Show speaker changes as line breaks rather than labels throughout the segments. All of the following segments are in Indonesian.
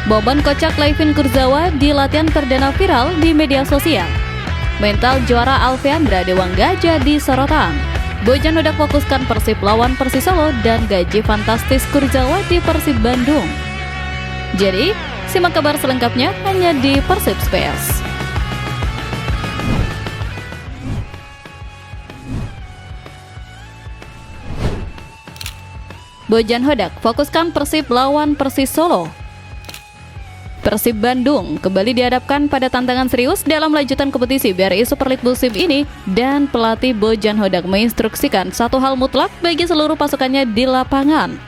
Momen kocak Levin Kurzawa di latihan perdana viral di media sosial. Mental juara Alfeandra Dewangga jadi sorotan. Bojan Hodak fokuskan Persib lawan Persis Solo dan gaji fantastis Kurzawa di Persib Bandung. Jadi, simak kabar selengkapnya hanya di Persib Space. Bojan Hodak fokuskan Persib lawan Persis Solo. Persib Bandung kembali dihadapkan pada tantangan serius dalam lanjutan kompetisi BRI Super League musim ini, dan pelatih Bojan Hodak menginstruksikan satu hal mutlak bagi seluruh pasukannya di lapangan.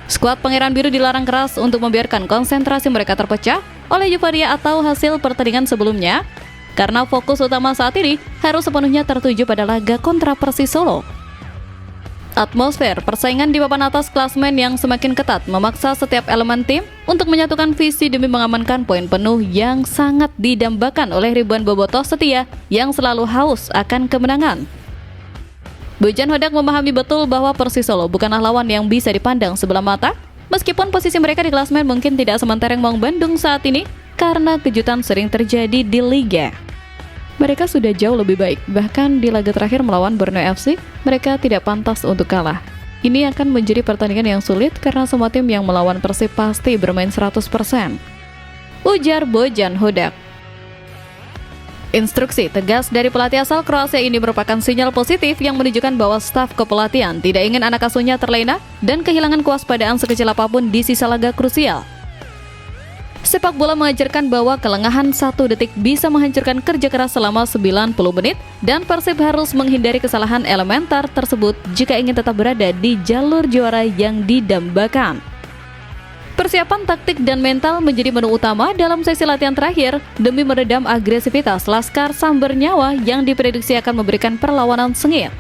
Skuad Pangeran Biru dilarang keras untuk membiarkan konsentrasi mereka terpecah oleh euforia atau hasil pertandingan sebelumnya, karena fokus utama saat ini harus sepenuhnya tertuju pada laga kontra Persis Solo. Atmosfer persaingan di papan atas klasemen yang semakin ketat memaksa setiap elemen tim untuk menyatukan visi demi mengamankan poin penuh yang sangat didambakan oleh ribuan bobotoh setia yang selalu haus akan kemenangan. Bojan Hodak memahami betul bahwa Persis Solo bukanlah lawan yang bisa dipandang sebelah mata, meskipun posisi mereka di klasemen mungkin tidak sementereng Maung Bandung saat ini karena kejutan sering terjadi di Liga. Mereka sudah jauh lebih baik, bahkan di laga terakhir melawan Borneo FC, mereka tidak pantas untuk kalah. Ini akan menjadi pertandingan yang sulit karena semua tim yang melawan Persib pasti bermain 100%. Ujar Bojan Hodak. Instruksi tegas dari pelatih asal Kroasia ini merupakan sinyal positif yang menunjukkan bahwa staf kepelatihan tidak ingin anak asuhnya terlena dan kehilangan kewaspadaan sekecil apapun di sisa laga krusial. Sepak bola mengajarkan bahwa kelengahan 1 detik bisa menghancurkan kerja keras selama 90 menit, dan Persib harus menghindari kesalahan elementar tersebut jika ingin tetap berada di jalur juara yang didambakan. Persiapan taktik dan mental menjadi menu utama dalam sesi latihan terakhir demi meredam agresivitas Laskar Samber Nyawa yang diprediksi akan memberikan perlawanan sengit.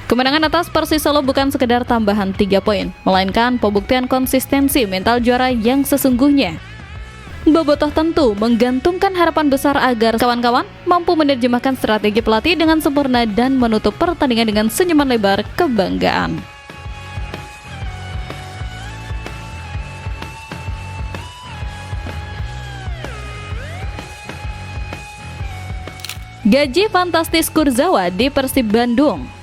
Kemenangan atas Persis Solo bukan sekedar tambahan 3 poin, melainkan pembuktian konsistensi mental juara yang sesungguhnya. Bobotoh tentu menggantungkan harapan besar agar kawan-kawan mampu menerjemahkan strategi pelatih dengan sempurna dan menutup pertandingan dengan senyuman lebar kebanggaan. Gaji fantastis Kurzawa di Persib Bandung.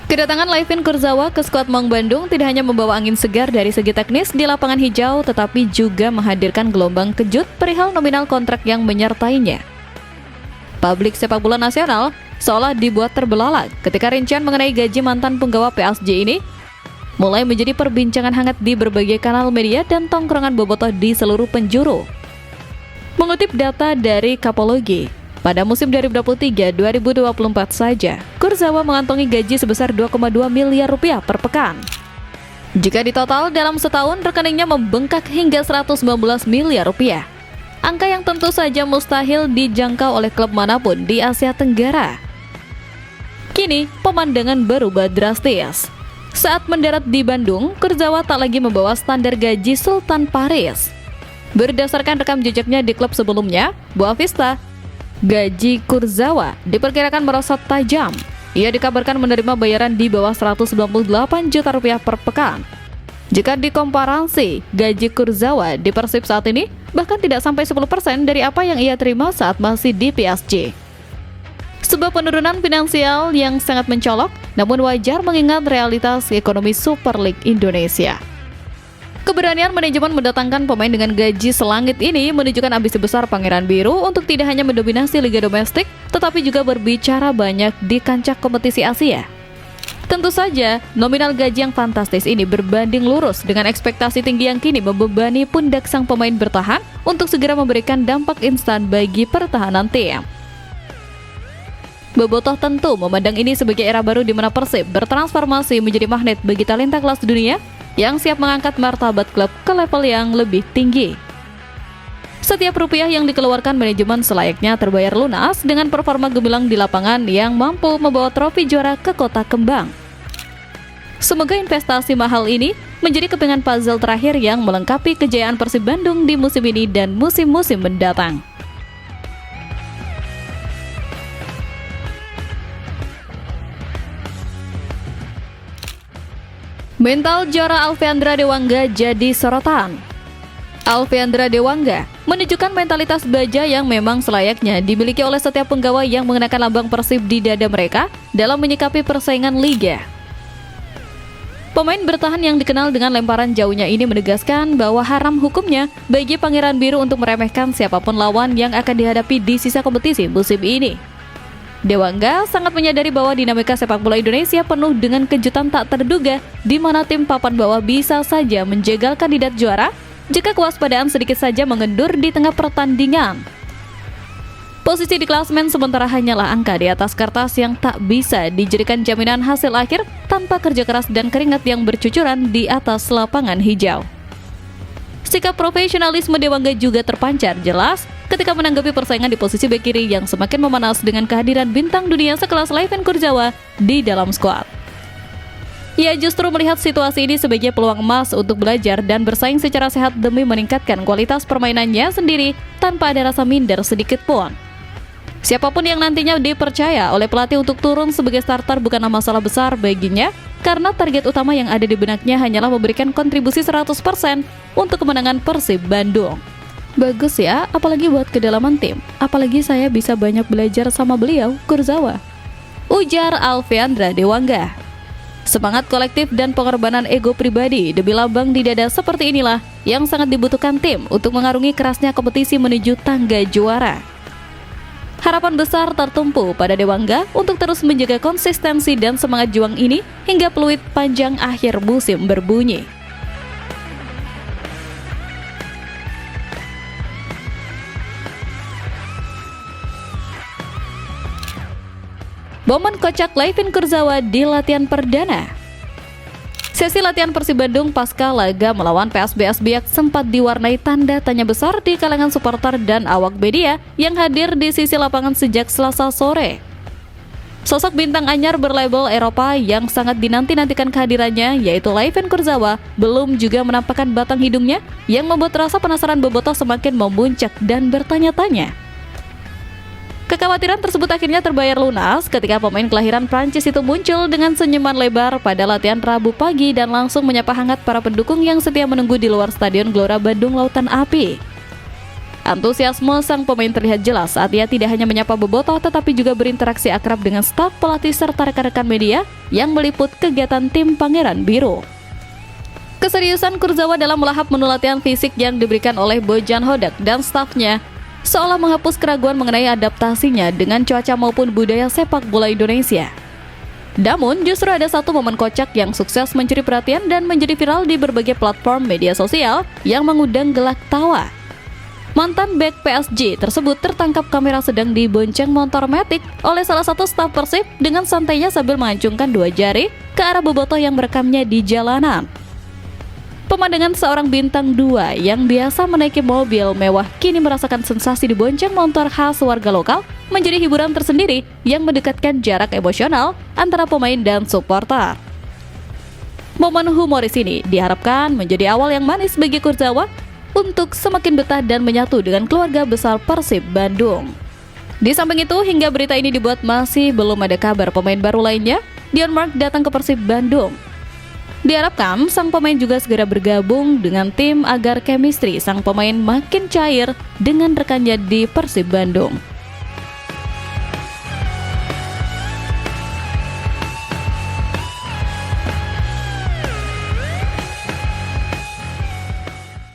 Kedatangan Levin Kurzawa ke skuad Maung Bandung tidak hanya membawa angin segar dari segi teknis di lapangan hijau, tetapi juga menghadirkan gelombang kejut perihal nominal kontrak yang menyertainya. Publik sepak bola nasional seolah dibuat terbelalak ketika rincian mengenai gaji mantan penggawa PSG ini mulai menjadi perbincangan hangat di berbagai kanal media dan tongkrongan bobotoh di seluruh penjuru. Mengutip data dari Kapologi, pada musim 2023-2024 saja, Kurzawa mengantongi gaji sebesar 2,2 miliar rupiah per pekan. Jika ditotal dalam setahun, rekeningnya membengkak hingga 119 miliar rupiah. Angka yang tentu saja mustahil dijangkau oleh klub manapun di Asia Tenggara. Kini, pemandangan berubah drastis. Saat mendarat di Bandung, Kurzawa tak lagi membawa standar gaji Sultan Paris. Berdasarkan rekam jejaknya di klub sebelumnya, Boavista, gaji Kurzawa diperkirakan merosot tajam. Ia dikabarkan menerima bayaran di bawah 198 juta rupiah per pekan. Jika dikomparasi, gaji Kurzawa di Persib saat ini bahkan tidak sampai 10% dari apa yang ia terima saat masih di PSG. Sebuah penurunan finansial yang sangat mencolok, namun wajar mengingat realitas ekonomi Super League Indonesia. Keberanian manajemen mendatangkan pemain dengan gaji selangit ini menunjukkan ambisi besar Pangeran Biru untuk tidak hanya mendominasi liga domestik, tetapi juga berbicara banyak di kancah kompetisi Asia. Tentu saja, nominal gaji yang fantastis ini berbanding lurus dengan ekspektasi tinggi yang kini membebani pundak sang pemain bertahan untuk segera memberikan dampak instan bagi pertahanan tim. Bobotoh tentu memandang ini sebagai era baru di mana Persib bertransformasi menjadi magnet bagi talenta kelas dunia yang siap mengangkat martabat klub ke level yang lebih tinggi. Setiap rupiah yang dikeluarkan manajemen selayaknya terbayar lunas dengan performa gemilang di lapangan yang mampu membawa trofi juara ke kota kembang. Semoga investasi mahal ini menjadi kepingan puzzle terakhir yang melengkapi kejayaan Persib Bandung di musim ini dan musim-musim mendatang. Mental juara Alfeandra Dewangga jadi sorotan. Alfeandra Dewangga menunjukkan mentalitas baja yang memang selayaknya dimiliki oleh setiap penggawa yang mengenakan lambang Persib di dada mereka dalam menyikapi persaingan liga. Pemain bertahan yang dikenal dengan lemparan jauhnya ini menegaskan bahwa haram hukumnya bagi Pangeran Biru untuk meremehkan siapapun lawan yang akan dihadapi di sisa kompetisi musim ini. Dewangga sangat menyadari bahwa dinamika sepak bola Indonesia penuh dengan kejutan tak terduga di mana tim papan bawah bisa saja menjegal kandidat juara jika kewaspadaan sedikit saja mengendur di tengah pertandingan. Posisi di klasemen sementara hanyalah angka di atas kertas yang tak bisa dijadikan jaminan hasil akhir tanpa kerja keras dan keringat yang bercucuran di atas lapangan hijau. Sikap profesionalisme Dewangga juga terpancar jelas ketika menanggapi persaingan di posisi bek kiri yang semakin memanas dengan kehadiran bintang dunia sekelas Layven Kurzawa di dalam skuad. Ia justru melihat situasi ini sebagai peluang emas untuk belajar dan bersaing secara sehat demi meningkatkan kualitas permainannya sendiri tanpa ada rasa minder sedikit pun. Siapapun yang nantinya dipercaya oleh pelatih untuk turun sebagai starter bukanlah masalah besar baginya karena target utama yang ada di benaknya hanyalah memberikan kontribusi 100% untuk kemenangan Persib Bandung. Bagus ya, apalagi buat kedalaman tim. Apalagi saya bisa banyak belajar sama beliau, Kurzawa. Ujar Alfeandra Dewangga. Semangat kolektif dan pengorbanan ego pribadi demi lambang di dada seperti inilah yang sangat dibutuhkan tim untuk mengarungi kerasnya kompetisi menuju tangga juara. Harapan besar tertumpu pada Dewangga untuk terus menjaga konsistensi dan semangat juang ini hingga peluit panjang akhir musim berbunyi. Momen kocak Layven Kurzawa di latihan perdana. Sesi latihan Persib Bandung pasca laga melawan PSBS Biak sempat diwarnai tanda tanya besar di kalangan supporter dan awak media yang hadir di sisi lapangan sejak Selasa sore. Sosok bintang anyar berlabel Eropa yang sangat dinanti-nantikan kehadirannya yaitu Layven Kurzawa belum juga menampakkan batang hidungnya yang membuat rasa penasaran bobotoh semakin memuncak dan bertanya-tanya. Kekhawatiran tersebut akhirnya terbayar lunas ketika pemain kelahiran Prancis itu muncul dengan senyuman lebar pada latihan Rabu pagi dan langsung menyapa hangat para pendukung yang setia menunggu di luar Stadion Gelora Bandung Lautan Api. Antusiasme sang pemain terlihat jelas saat ia tidak hanya menyapa bobotoh tetapi juga berinteraksi akrab dengan staf pelatih serta rekan-rekan media yang meliput kegiatan tim Pangeran Biru. Keseriusan Kurzawa dalam melahap menu latihan fisik yang diberikan oleh Bojan Hodak dan stafnya seolah menghapus keraguan mengenai adaptasinya dengan cuaca maupun budaya sepak bola Indonesia. Namun, justru ada satu momen kocak yang sukses mencuri perhatian dan menjadi viral di berbagai platform media sosial yang mengundang gelak tawa. Mantan bek PSG tersebut tertangkap kamera sedang dibonceng motor matic oleh salah satu staf Persib dengan santainya sambil mengacungkan dua jari ke arah bobotoh yang merekamnya di jalanan. Pemandangan seorang bintang 2 yang biasa menaiki mobil mewah kini merasakan sensasi dibonceng motor khas warga lokal menjadi hiburan tersendiri yang mendekatkan jarak emosional antara pemain dan supporter. Momen humoris ini diharapkan menjadi awal yang manis bagi Kurzawa untuk semakin betah dan menyatu dengan keluarga besar Persib Bandung. Di samping itu, hingga berita ini dibuat masih belum ada kabar pemain baru lainnya, Dion Mark datang ke Persib Bandung. Diharapkan sang pemain juga segera bergabung dengan tim agar chemistry sang pemain makin cair dengan rekannya di Persib Bandung.